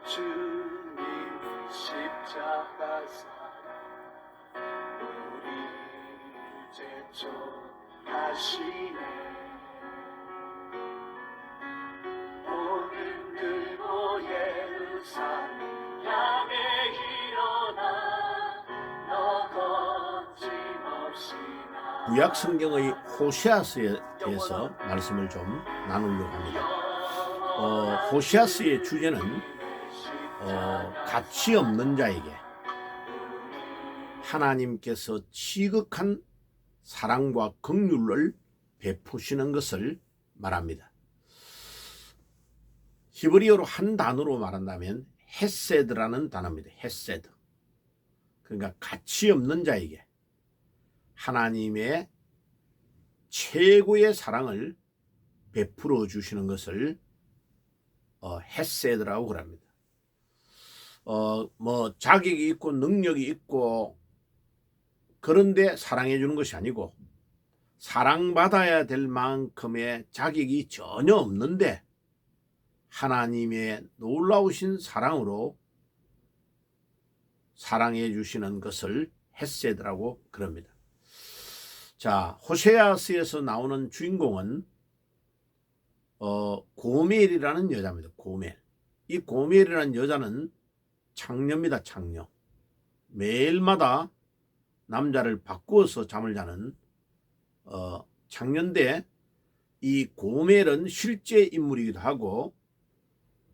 주님 십자가 사랑 우리를 제쳐하시네. 오늘 들고 예루살렘 향해 일어나 너 거침없이 구약 성경의 호세아서에 대해서 말씀을 좀 나누려고 합니다. 호세아서의 주제는 가치 없는 자에게 하나님께서 지극한 사랑과 긍휼을 베푸시는 것을 말합니다. 히브리어로 한 단어로 말한다면 헤세드라는 단어입니다. 헤세드. 그러니까 가치 없는 자에게 하나님의 최고의 사랑을 베풀어 주시는 것을 헤세드라고 그럽니다. 자격이 있고 능력이 있고 그런데 사랑해 주는 것이 아니고 사랑받아야 될 만큼의 자격이 전혀 없는데 하나님의 놀라우신 사랑으로 사랑해 주시는 것을 헤세드라고 그럽니다. 자, 호세아서에서 나오는 주인공은 고멜이라는 여자입니다. 고멜. 이 고멜이라는 여자는 창녀입니다. 창녀. 매일마다 남자를 바꾸어서 잠을 자는 창녀인데 이 고멜은 실제 인물이기도 하고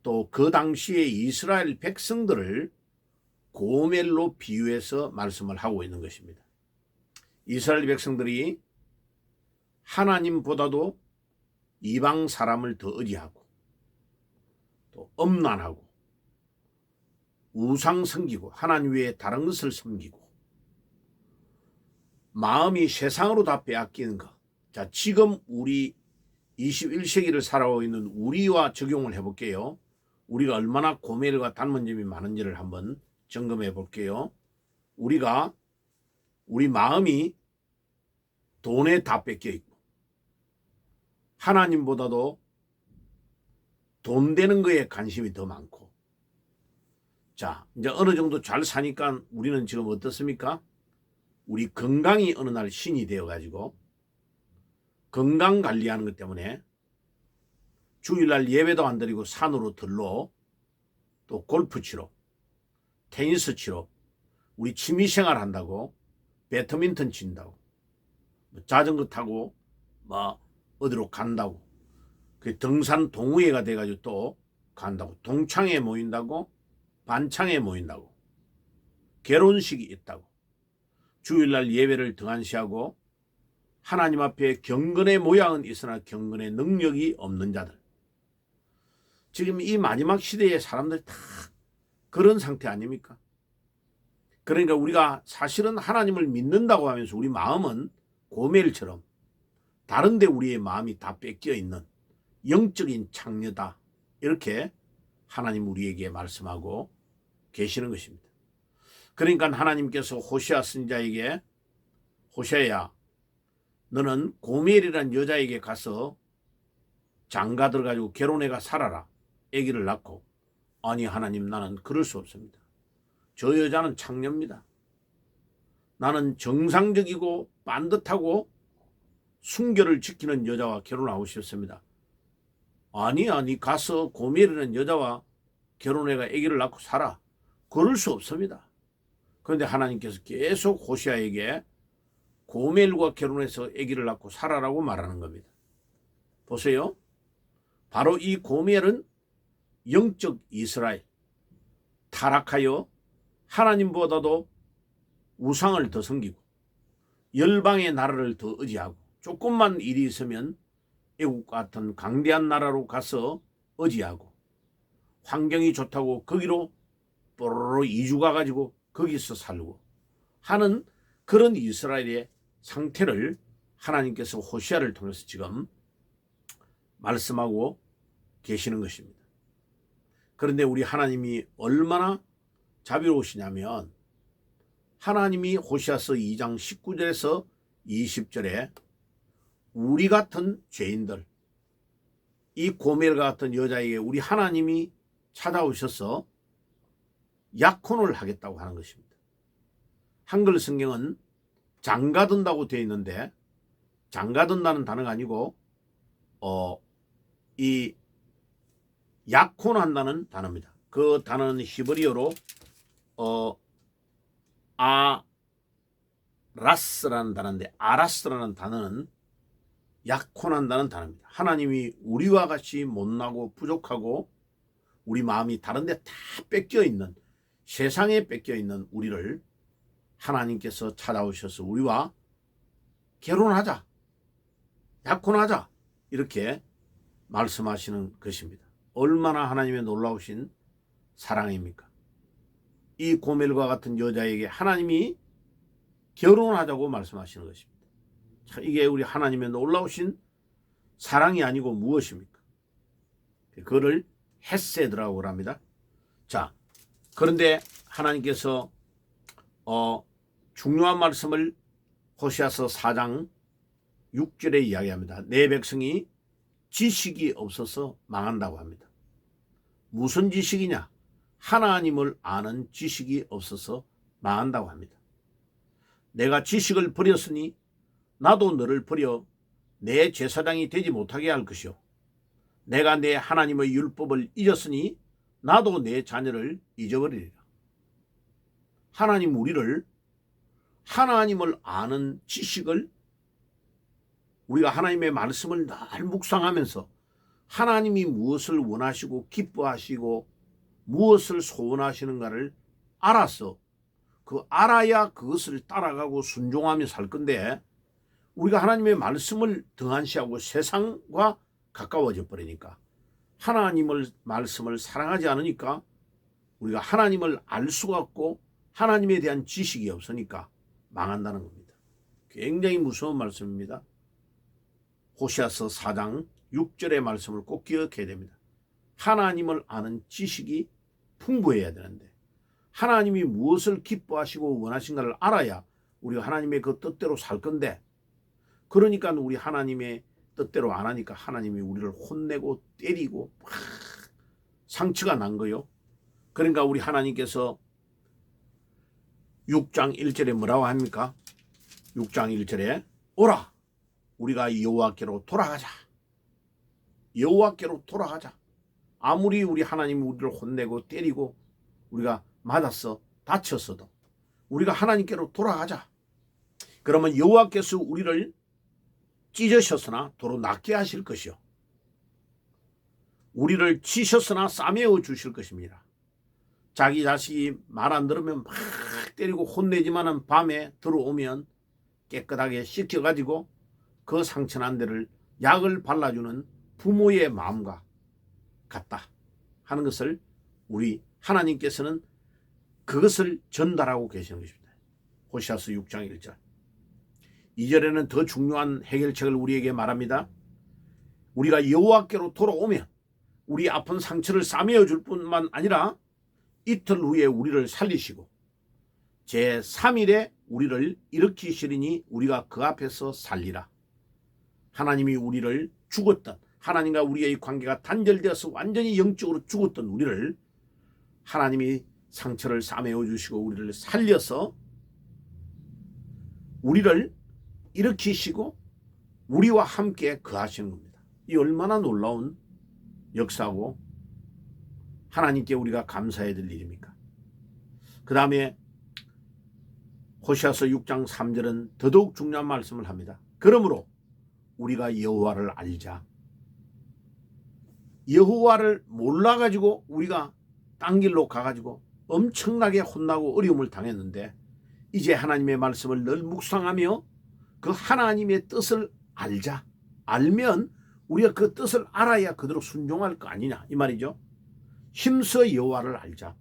또 그 당시에 이스라엘 백성들을 고멜로 비유해서 말씀을 하고 있는 것입니다. 이스라엘 백성들이 하나님보다도 이방 사람을 더 의지하고 또 엄란하고 우상 섬기고 하나님 외에 다른 것을 섬기고 마음이 세상으로 다 빼앗기는 것. 자, 지금 우리 21세기를 살아오고 있는 우리와 적용을 해볼게요. 우리가 얼마나 고멜과 닮은 점이 많은지를 한번 점검해 볼게요. 우리 마음이 돈에 다 뺏겨 있고 하나님보다도 돈 되는 거에 관심이 더 많고 자, 이제 어느 정도 잘 사니까 우리는 지금 어떻습니까? 우리 건강이 어느 날 신이 되어가지고 건강 관리하는 것 때문에 주일날 예배도 안 드리고 산으로 들러 또 골프 치러 테니스 치러 우리 취미생활 한다고 배드민턴 친다고 자전거 타고 어디로 간다고 그 등산 동호회가 돼가지고 또 간다고 동창회 모인다고 반창회 모인다고 결혼식이 있다고 주일날 예배를 등한시하고 하나님 앞에 경건의 모양은 있으나 경건의 능력이 없는 자들. 지금 이 마지막 시대의 사람들 다 그런 상태 아닙니까? 그러니까 우리가 사실은 하나님을 믿는다고 하면서 우리 마음은 고멜처럼 다른데 우리의 마음이 다 뺏겨 있는 영적인 창녀다. 이렇게 하나님 우리에게 말씀하고 계시는 것입니다. 그러니까 하나님께서 호세아 선지자에게 호세아야 너는 고멜이라는 여자에게 가서 장가 들어가지고 결혼해가 살아라. 아기를 낳고. 아니 하나님 나는 그럴 수 없습니다. 저 여자는 창녀입니다. 나는 정상적이고 반듯하고 순결을 지키는 여자와 결혼하고 싶습니다. 아니 가서 고멜이라는 여자와 결혼해가 아기를 낳고 살아. 그럴 수 없습니다. 그런데 하나님께서 계속 호세아에게 고멜과 결혼해서 아기를 낳고 살아라고 말하는 겁니다. 보세요. 바로 이 고멜은 영적 이스라엘 타락하여 하나님보다도 우상을 더 섬기고 열방의 나라를 더 의지하고 조금만 일이 있으면 애국 같은 강대한 나라로 가서 의지하고 환경이 좋다고 거기로 뽀로로 이주 가가지고 거기서 살고 하는 그런 이스라엘의 상태를 하나님께서 호세아를 통해서 지금 말씀하고 계시는 것입니다. 그런데 우리 하나님이 얼마나 자비로우시냐면 하나님이 호세아서 2장 19절에서 20절에 우리 같은 죄인들 이 고멜과 같은 여자에게 우리 하나님이 찾아오셔서 약혼을 하겠다고 하는 것입니다. 한글 성경은 장가든다고 되어 있는데 장가든다는 단어가 아니고 이 약혼한다는 단어입니다. 그 단어는 히브리어로 아라스라는 단어인데 아라스라는 단어는 약혼한다는 단어입니다. 하나님이 우리와 같이 못나고 부족하고 우리 마음이 다른 데 다 뺏겨 있는 세상에 뺏겨 있는 우리를 하나님께서 찾아오셔서 우리와 결혼하자, 약혼하자 이렇게 말씀하시는 것입니다. 얼마나 하나님의 놀라우신 사랑입니까? 이 고멜과 같은 여자에게 하나님이 결혼하자고 말씀하시는 것입니다. 자, 이게 우리 하나님의 놀라우신 사랑이 아니고 무엇입니까? 그거를 헤세드라고 합니다. 자, 그런데 하나님께서 중요한 말씀을 호시아서 4장 6절에 이야기합니다. 내 백성이 지식이 없어서 망한다고 합니다. 무슨 지식이냐? 하나님을 아는 지식이 없어서 망한다고 합니다. 내가 지식을 버렸으니 나도 너를 버려 내 제사장이 되지 못하게 할 것이요. 내가 내 하나님의 율법을 잊었으니 나도 내 자녀를 잊어버리리라. 하나님 우리를 하나님을 아는 지식을 우리가 하나님의 말씀을 늘 묵상하면서 하나님이 무엇을 원하시고 기뻐하시고 무엇을 소원하시는가를 알아서 알아야 그것을 따라가고 순종하며 살 건데 우리가 하나님의 말씀을 등한시하고 세상과 가까워져 버리니까 하나님을 말씀을 사랑하지 않으니까 우리가 하나님을 알 수가 없고 하나님에 대한 지식이 없으니까 망한다는 겁니다. 굉장히 무서운 말씀입니다. 호시아서 4장 6절의 말씀을 꼭 기억해야 됩니다. 하나님을 아는 지식이 풍부해야 되는데 하나님이 무엇을 기뻐하시고 원하신가를 알아야 우리가 하나님의 그 뜻대로 살 건데 그러니까 우리 하나님의 뜻대로 안 하니까 하나님이 우리를 혼내고 때리고 상처가 난 거요. 그러니까 우리 하나님께서 6장 1절에 뭐라고 합니까? 6장 1절에 오라 우리가 여호와께로 돌아가자. 여호와께로 돌아가자. 아무리 우리 하나님이 우리를 혼내고 때리고 우리가 맞았어 다쳤어도 우리가 하나님께로 돌아가자. 그러면 여호와께서 우리를 찢으셨으나 도로 낫게 하실 것이요 우리를 치셨으나 싸매어 주실 것입니다. 자기 자식이 말 안 들으면 막 때리고 혼내지만은 밤에 들어오면 깨끗하게 씻겨가지고 그 상처난 데를 약을 발라주는 부모의 마음과 같다 하는 것을 우리 하나님께서는 그것을 전달하고 계시는 것입니다. 호시아서 6장 1절 2절에는 더 중요한 해결책을 우리에게 말합니다. 우리가 여호와께로 돌아오면 우리 아픈 상처를 싸매어 줄 뿐만 아니라 이틀 후에 우리를 살리시고 제3일에 우리를 일으키시리니 우리가 그 앞에서 살리라. 하나님이 우리를 죽었던 하나님과 우리의 관계가 단절되어서 완전히 영적으로 죽었던 우리를 하나님이 상처를 싸매어 주시고 우리를 살려서 우리를 일으키시고 우리와 함께 거하시는 겁니다. 이 얼마나 놀라운 역사고 하나님께 우리가 감사해야 될 일입니까? 그 다음에 호시아서 6장 3절은 더더욱 중요한 말씀을 합니다. 그러므로 우리가 여호와를 알자. 여호와를 몰라가지고 우리가 딴 길로 가가지고 엄청나게 혼나고 어려움을 당했는데 이제 하나님의 말씀을 늘 묵상하며 그 하나님의 뜻을 알자. 알면 우리가 그 뜻을 알아야 그대로 순종할 거 아니냐 이 말이죠. 힘써 여호와를 알자.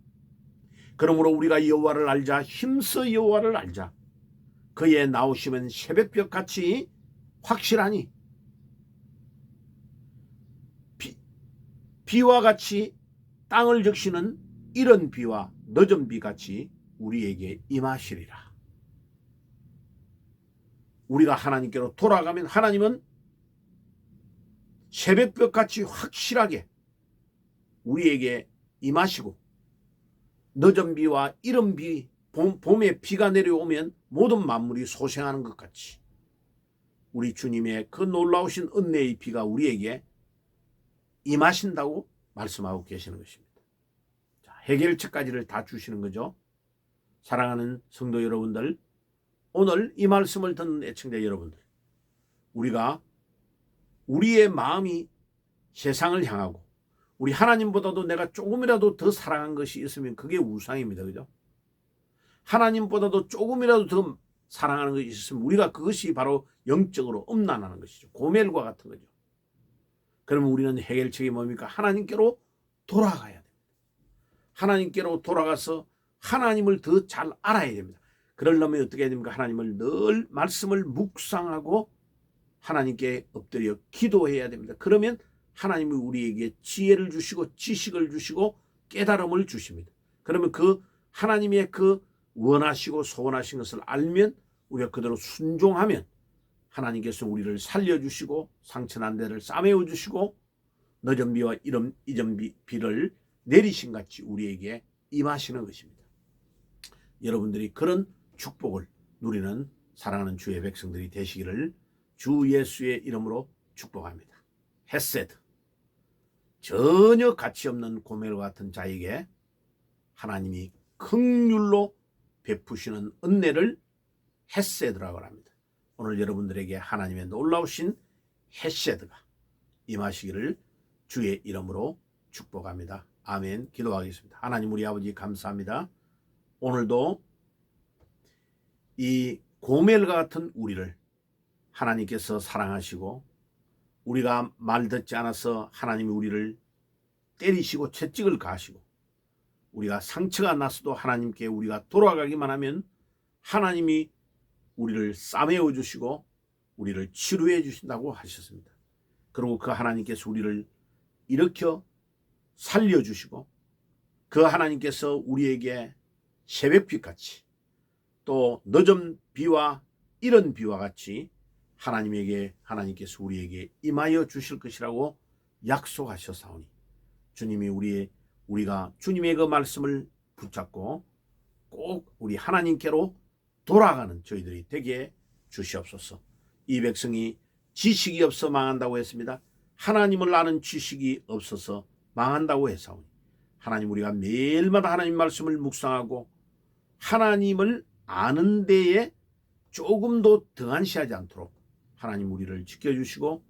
그러므로 우리가 여호와를 알자. 힘써 여호와를 알자. 그의 나오시면 새벽볕같이 확실하니 비와 같이 땅을 적시는 이런 비와 늦은 비같이 우리에게 임하시리라. 우리가 하나님께로 돌아가면 하나님은 새벽볕같이 확실하게 우리에게 임하시고 늦은 비와 이른 비, 봄에 비가 내려오면 모든 만물이 소생하는 것 같이 우리 주님의 그 놀라우신 은혜의 비가 우리에게 임하신다고 말씀하고 계시는 것입니다. 자, 해결책까지를 다 주시는 거죠. 사랑하는 성도 여러분들, 오늘 이 말씀을 듣는 애청자 여러분들, 우리가 우리의 마음이 세상을 향하고 우리 하나님보다도 내가 조금이라도 더 사랑한 것이 있으면 그게 우상입니다. 그죠? 하나님보다도 조금이라도 더 사랑하는 것이 있으면 우리가 그것이 바로 영적으로 음란하는 것이죠. 고멜과 같은 거죠. 그러면 우리는 해결책이 뭡니까? 하나님께로 돌아가야 됩니다. 하나님께로 돌아가서 하나님을 더 잘 알아야 됩니다. 그러려면 어떻게 해야 됩니까? 하나님을 늘 말씀을 묵상하고 하나님께 엎드려 기도해야 됩니다. 그러면 하나님이 우리에게 지혜를 주시고 지식을 주시고 깨달음을 주십니다. 그러면 그 하나님의 그 원하시고 소원하신 것을 알면 우리가 그대로 순종하면 하나님께서 우리를 살려주시고 상처난 데를 싸매어 주시고 늦은 비와 이른 비를 내리신 같이 우리에게 임하시는 것입니다. 여러분들이 그런 축복을 누리는 사랑하는 주의 백성들이 되시기를 주 예수의 이름으로 축복합니다. 헤세드, 전혀 가치 없는 고멜과 같은 자에게 하나님이 긍휼로 베푸시는 은혜를 헤세드라고 합니다. 오늘 여러분들에게 하나님의 놀라우신 헤세드가 임하시기를 주의 이름으로 축복합니다. 아멘. 기도하겠습니다. 하나님 우리 아버지 감사합니다. 오늘도 이 고멜과 같은 우리를 하나님께서 사랑하시고 우리가 말 듣지 않아서 하나님이 우리를 때리시고 채찍을 가하시고 우리가 상처가 났어도 하나님께 우리가 돌아가기만 하면 하나님이 우리를 싸매어 주시고 우리를 치료해 주신다고 하셨습니다. 그리고 그 하나님께서 우리를 일으켜 살려주시고 그 하나님께서 우리에게 새벽빛같이 또 늦은 비와 이른 비와 같이 하나님께서 우리에게 임하여 주실 것이라고 약속하셨사오니 주님이 우리가 주님의 그 말씀을 붙잡고 꼭 우리 하나님께로 돌아가는 저희들이 되게 주시옵소서. 이 백성이 지식이 없어 망한다고 했습니다. 하나님을 아는 지식이 없어서 망한다고 했사오니 하나님 우리가 매일마다 하나님 말씀을 묵상하고 하나님을 아는 데에 조금도 등한시하지 않도록 하나님 우리를 지켜주시고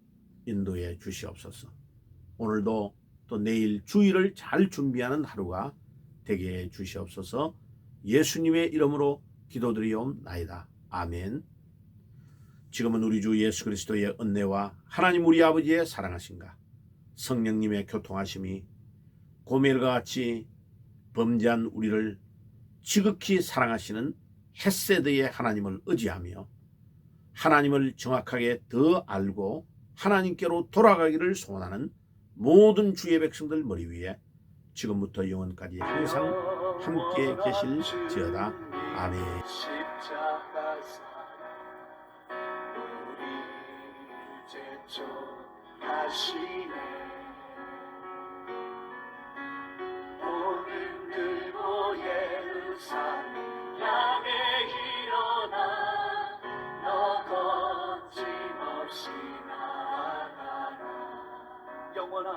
인도해 주시옵소서. 오늘도 또 내일 주일을 잘 준비하는 하루가 되게 해 주시옵소서. 예수님의 이름으로 기도드리옵나이다. 아멘. 지금은 우리 주 예수 그리스도의 은혜와 하나님 우리 아버지의 사랑하심과 성령님의 교통하심이 고멜과 같이 범죄한 우리를 지극히 사랑하시는 헤세드의 하나님을 의지하며 하나님을 정확하게 더 알고 하나님께로 돌아가기를 소원하는 모든 주의 백성들 머리 위에 지금부터 영원까지 항상 함께 계실지어다. 아멘. 십자가 사랑 우리 제쳐하시네. 오늘 들고 예루살렘 향해 일어나 너 거침없이 나아가라. 영원한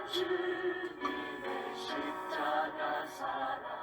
주님의 십자가 사랑